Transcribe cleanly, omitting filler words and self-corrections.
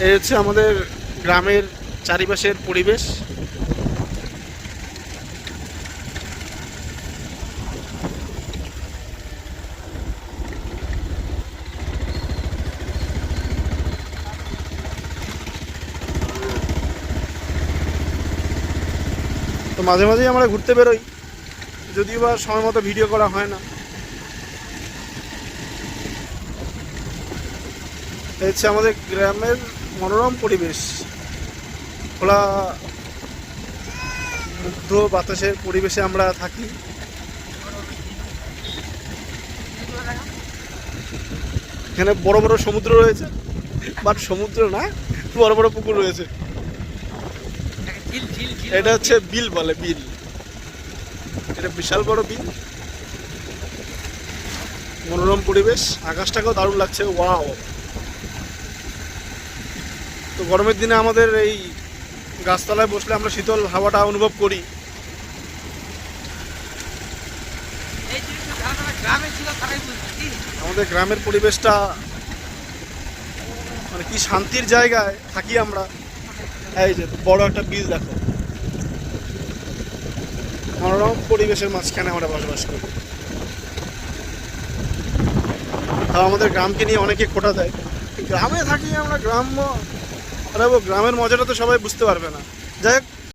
এই হচ্ছে আমাদের গ্রামের চারিপাশের পরিবেশ। তো মাঝে মাঝেই আমরা ঘুরতে বেরোই, যদিও বা সময় মতো ভিডিও করা হয় না। এই হচ্ছে আমাদের গ্রামের মনোরম পরিবেশ, খোলা মুগ্ধ বাতাসের পরিবেশে আমরা থাকি। এখানে বড় বড় সমুদ্র রয়েছে, বাট সমুদ্র না, বড় বড় পুকুর রয়েছে। এটা হচ্ছে বিল বলে, বিল। এটা বিশাল বড় বিল, মনোরম পরিবেশ, আকাশটাকেও দারুণ লাগছে, ওয়াও। তো গরমের দিনে আমাদের এই গাছতলায় বসলে আমরা শীতল হাওয়াটা অনুভব করি। আমাদের গ্রামের পরিবেশটা মানে কি শান্তির জায়গায় থাকি আমরা। এই যে বড় একটা বিল দেখো, মনোরম পরিবেশের মাঝখানে আমরা বসবাস করি। তাও আমাদের গ্রামকে নিয়ে অনেকে খোঁটা দেয়, গ্রামে থাকি আমরা, গ্রামের মজাটা তো সবাই বুঝতে পারবে না। যাই হোক,